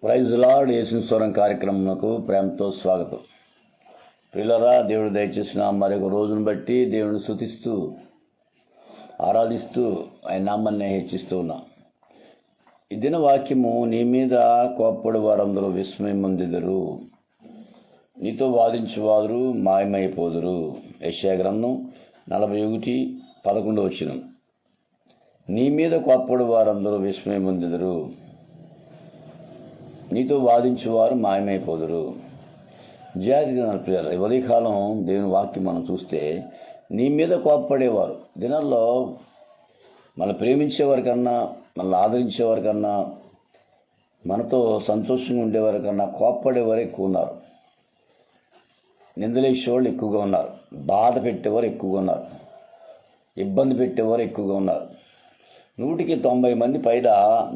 Praise lord. యేసు స్వరం కార్యక్రమంకు ప్రేమతో స్వాగతం. ప్రియులారా, దేవుడు దయచేసిన మరొక రోజును బట్టి దేవుని స్తుతిస్తూ ఆరాధిస్తూ ఆయన నామాన్ని హెచ్చిస్తూ ఉన్నాం. ఈ దిన వాక్యము, నీ మీద కోప్పడి వారందరూ విస్మయం పొందెదరు, నీతో వాదించువారు మాయమైపోదురు. యెషయా గ్రంథం 41:11. నీ మీద కోప్పడి వారందరూ విస్మయం పొందెదరు, నీతో వాదించేవారు మాయమైపోదురు. జాగ్రత్తగా ప్రియారు, ఉదయకాలం దేవుని వాక్యం మనం చూస్తే, నీ మీద కోప్పడేవారు దినాల్లో మనం ప్రేమించేవారి కన్నా, మనల్ని ఆదరించేవారి కన్నా, మనతో సంతోషంగా ఉండేవారి కన్నా కోప్పడేవారు ఎక్కువ ఉన్నారు. నిందలేసేవాళ్ళు ఎక్కువగా ఉన్నారు. బాధ పెట్టేవారు ఎక్కువగా ఉన్నారు. ఇబ్బంది పెట్టేవారు ఎక్కువగా ఉన్నారు. 190 మంది పైన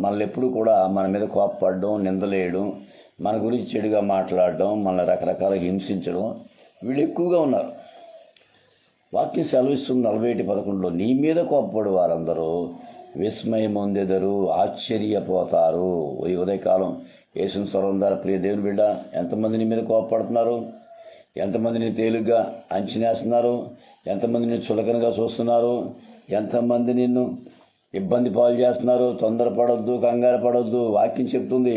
మనల్ని ఎప్పుడు కూడా మన మీద కోప్పడడం, నిందలేయడం, మన గురించి చెడుగా మాట్లాడడం, మనల్ని రకరకాల హింసించడం, వీళ్ళు ఎక్కువగా ఉన్నారు. వాక్యం సెలవిస్తుంది 41:11. నీ మీద కోప్పడు వారందరూ విస్మయం పొందెదరు, ఆశ్చర్యపోతారు. ఈ ఉదయకాలం యేసు స్వరం ద్వారా ప్రియ దేవుని బిడ్డ, ఎంతమంది నీ మీద కోప్పడుతున్నారు? ఎంతమందిని తేలిగ్గా అంచనేస్తున్నారు? ఎంతమందిని చులకనగా చూస్తున్నారు? ఎంతమంది నిన్ను ఇబ్బంది పాలు చేస్తున్నారు? తొందరపడొద్దు, కంగారు పడొద్దు. వాక్యం చెప్తుంది,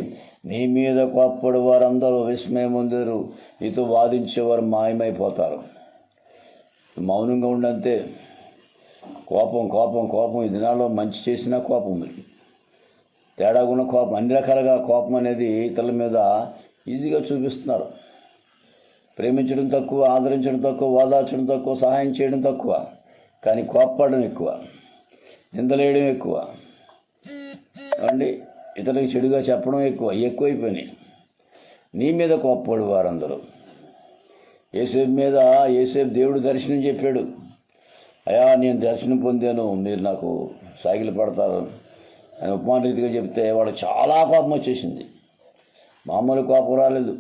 నీ మీద కోప్పడు వారందరూ విస్మయం పొందెదరు, నీతో వాదించేవారు మాయమైపోతారు. మౌనంగా ఉండంతే. కోపం కోపం కోపం. ఈ దినాల్లో మంచి చేసినా కోపం, తేడాగున్న కోపం, అన్ని రకాలుగా కోపం అనేది ఇతరుల మీద ఈజీగా చూపిస్తున్నారు. ప్రేమించడం తక్కువ, ఆదరించడం తక్కువ, ఓదార్చడం తక్కువ, సహాయం చేయడం తక్కువ, కానీ కోప్పడడం ఎక్కువ, నిందలేయడం ఎక్కువ అండి, ఇతరులకు చెడుగా చెప్పడం ఎక్కువైపోయినాయి. నీ మీద కోప్పడు వారందరూ. యేసేపు దేవుడు దర్శనం చెప్పాడు, అయా నేను దర్శనం పొందాను, మీరు నాకు సాగిలు పడతారు అని ఉపమాన రీతిగా చెప్తే వాడు చాలా కోపం వచ్చేసింది. మామూలు కోపం రాలేదు.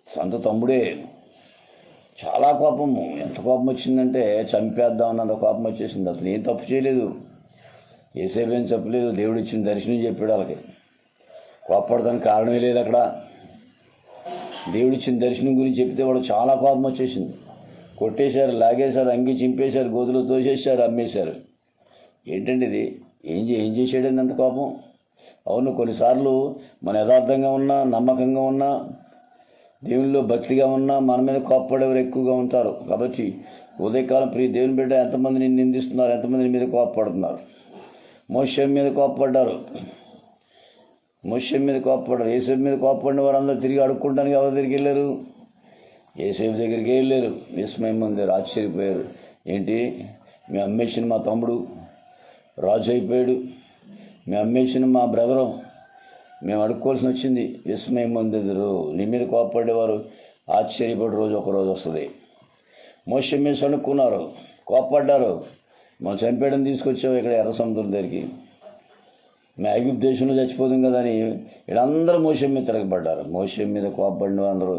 సొంత తమ్ముడే. చాలా కోపము. ఎంత కోపం వచ్చిందంటే చంపేద్దామన్నంత కోపం వచ్చేసింది. అసలు ఏం తప్పు చేయలేదు, యేసేపు ఏం చెప్పలేదు. దేవుడు ఇచ్చిన దర్శనం చెప్పాడు వాళ్ళకి. కోపడడానికి కారణమే లేదు అక్కడ. దేవుడు ఇచ్చిన దర్శనం గురించి చెప్తే వాడు చాలా కోపం వచ్చేసింది. కొట్టేశారు, లాగేశారు, అంగి చింపేశారు, గోతులు తోసేశారు, అమ్మేశారు. ఏంటండి ఇది? ఏం చేసాడండి అంత కోపం? అవును, కొన్నిసార్లు మన యథార్థంగా ఉన్నా, నమ్మకంగా ఉన్నా, దేవునిలో భక్తిగా ఉన్నా మన మీద కోప్పడేవారు ఎక్కువగా ఉంటారు. కాబట్టి ఉదయకాలం ప్రియ దేవుని బిడ్డ, ఎంతమంది నిందిస్తున్నారు? ఎంతమంది మీద కోప్పడుతున్నారు? మోషే మీద కోప్పడ్డారు. యేసేపు మీద కోప్పడిన వారందరూ తిరిగి అడుక్కుంటానికి ఎవరి దగ్గరికి వెళ్ళారు? యేసేపు దగ్గరికి వెళ్ళారు. విస్మయం పొందారు, ఆశ్చర్యపోయారు. ఏంటి, మేము అమ్మేసిన మా తమ్ముడు రాజు అయిపోయాడు, మేము అమ్మేసిన మా బ్రదరు మేము అడుక్కోవాల్సి వచ్చింది. విస్మయం పొందెదరు. నీ మీద కోప్పడేవారు ఆశ్చర్యపడే రోజు ఒకరోజు వస్తుంది. మోషే మీద సణుక్కున్నారు, కోప్పడ్డారు. మనం చంపేయడం తీసుకొచ్చావు ఇక్కడ ఎర్ర సముద్రం దగ్గరికి, మేము ఐగుప్తు దేశంలో చచ్చిపోతుంది కదా అని వీళ్ళందరూ మోషే మీద తిరగబడ్డారు. మోషే మీద కోప్పడిన అందరూ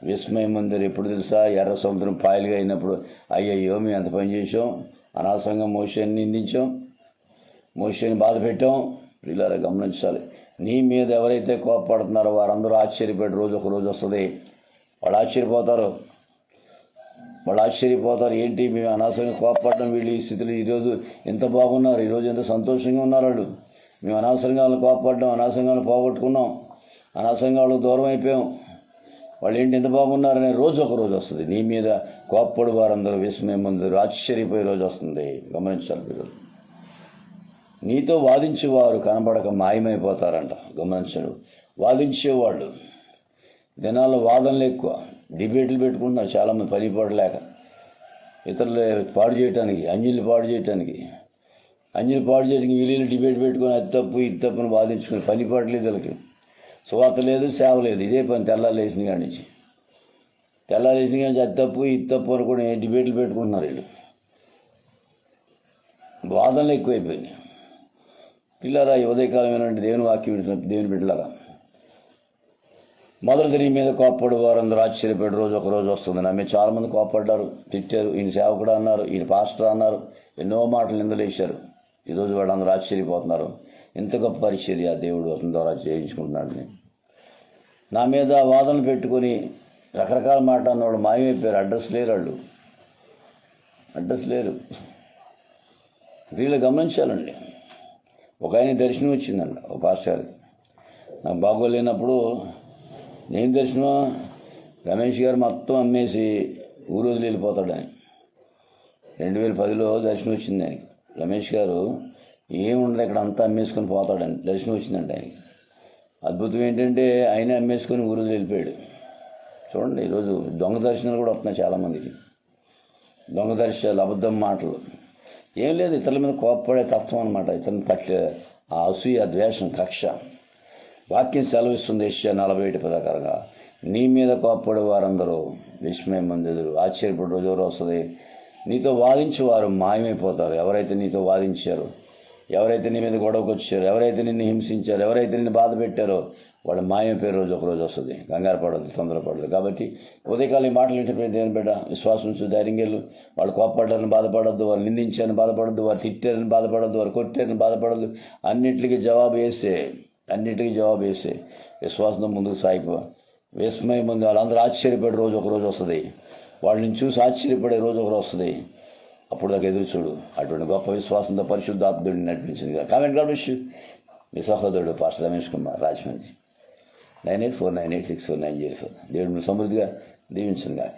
విస్మయం పొందారు. ఎప్పుడు తెలుసా? ఎర్ర సముద్రం పాయలుగా అయినప్పుడు, అయ్యయ్యో మేము ఎంత పని చేసాం, అనవసరంగా మోషేని నిందించాం, మోషేని బాధ పెట్టాం. ఇలా గమనించాలి. నీ మీద ఎవరైతే కోప్పడుతున్నారో వారందరూ ఆశ్చర్యపడే రోజు ఒక రోజు వస్తుంది. వాళ్ళు ఆశ్చర్యపోతారు. ఏంటి, మేము అనవసరంగా కోప్పడడం, వీళ్ళు ఈ స్థితిలో ఈరోజు ఎంత బాగున్నారు, ఈరోజు ఎంత సంతోషంగా ఉన్నారు వాళ్ళు. మేము అనవసరంగా వాళ్ళని కోప్పడ్డాం, అనవసరంగా వాళ్ళని పోగొట్టుకున్నాం, అనవసరంగా వాళ్ళకి దూరం అయిపోయాం, వాళ్ళు ఏంటి ఎంత బాగున్నారనే రోజు ఒక రోజు వస్తుంది. నీ మీద కోప్పడు వారందరూ విస్మయం పొందెదరు, ఆశ్చర్యపోయే రోజు వస్తుంది. గమనించాలి పిల్లలు. నీతో వాదించేవారు కనబడక మాయమైపోతారంట. గమనించడు. వాదించేవాళ్ళు దినాల్లో వాదనలు ఎక్కువ, డిబేట్లు పెట్టుకుంటున్నారు చాలామంది పని పడలేక. ఇతరులు పాడు చేయడానికి, అంజీలు పాడు చేయడానికి వీళ్ళు డిబేట్ పెట్టుకొని అది తప్పు ఇది తప్పుని వాదించుకుని పని పడలేదు వీళ్ళకి. సువార్త లేదు, సేవ లేదు, ఇదే పని. తెల్లారు లేచిన కాడి నుంచి అది తప్పు ఇది తప్పు అనుకుని డిబేట్లు పెట్టుకుంటున్నారు వీళ్ళు. వాదనలు ఎక్కువైపోయినాయి. పిల్లరా, ఈ ఉదయకాలం ఏనంటే దేవుని వాక్యం వింటున్న దేవుని బిడ్డలారా, మొదటి నీ మీద కోప్పడు వారందరూ ఆశ్చర్యపడే రోజు ఒక రోజు వస్తుంది. నా మీద చాలామంది కోప్పడ్డారు, తిట్టారు. ఈయన సేవకుడు అన్నారు, ఈయన పాస్టర్ అన్నారు, ఎన్నో మాటలు నిందలేశారు. ఈరోజు వాళ్ళందరూ ఆశ్చర్యపోతున్నారు. ఎంత గొప్ప పరిచర్య దేవుడు అతని ద్వారా చేయించుకుంటున్నాడని. నా మీద వాదనలు పెట్టుకొని రకరకాల మాట అన్నవాడు మాయమైపోయారు. అడ్రస్ లేరు. వీళ్ళు గమనించాలండి. ఒక ఆయన దర్శనం వచ్చిందండి, ఒక పాస్టర్. నాకు బాగోలేనప్పుడు నేను దర్శనం, రమేష్ గారు మొత్తం అమ్మేసి ఊరు వదిలి వెళ్ళిపోతాడని. 2010లో దర్శనం వచ్చింది ఆయనకి. రమేష్ గారు ఏముండదు ఇక్కడ అంతా అమ్మేసుకొని పోతాడని దర్శనం వచ్చిందండి ఆయనకి. అద్భుతం ఏంటంటే ఆయన అమ్మేసుకొని ఊరు వదిలి వెళ్ళిపోయాడు. చూడండి, ఈరోజు దొంగ దర్శనాలు కూడా వస్తున్నాయి చాలామందికి. దొంగ దర్శనాలు, అబద్ధం మాటలు, ఏం లేదు, ఇతరుల మీద కోప్పడే తత్వం అనమాట. ఇతరుని పట్ల ఆ అసూయ, ద్వేషం, కక్ష. వాక్యం సెలవిస్తుంది యెషయా 40:1 ప్రకారంగా, నీ మీద కోప్పడే వారందరూ విస్మయం పొందెదరు. ఆశ్చర్యపడే రోజు ఎవరు వస్తుంది? నీతో వాదించేవారు మాయమైపోతారు. ఎవరైతే నీతో వాదించారో, ఎవరైతే నీ మీద గొడవకు వచ్చారో, ఎవరైతే నిన్ను హింసించారో, ఎవరైతే నిన్ను బాధ పెట్టారో వాళ్ళు మాయమైపోయే రోజు ఒకరోజు వస్తుంది. కంగారు పడదు, తొందరపడదు. కాబట్టి ఉదయకాలం ఈ మాటలు వింటే దేని బిడ్డ విశ్వాసం ధైర్యంగా వెళ్ళు. వాళ్ళు కోప్పడ్డారని బాధపడద్దు, వాళ్ళు నిందించారని బాధపడద్దు, వారు తిట్టారని బాధపడద్దు, వారు కొట్టారని బాధపడద్దు. అన్నిటికీ జవాబు వేసే విశ్వాసంతో ముందుకు సాగిపో. విస్మయం ముందు వాళ్ళందరూ ఆశ్చర్యపడే రోజు ఒకరోజు వస్తుంది. వాళ్ళని చూసి ఆశ్చర్యపడే రోజు ఒకరోజు వస్తుంది. అప్పుడు దాకా ఎదురు చూడు. అటువంటి గొప్ప విశ్వాసంతో పరిశుద్ధాత్ముడిని నడిపించింది. కామెంట్ కాబట్టి మీ సహోదరుడు పాస్టర్ రమేష్ కుమార్, రాజమండ్రి. 9849864904. దేవుడు సమృద్ధిగా దీవించింది కాక.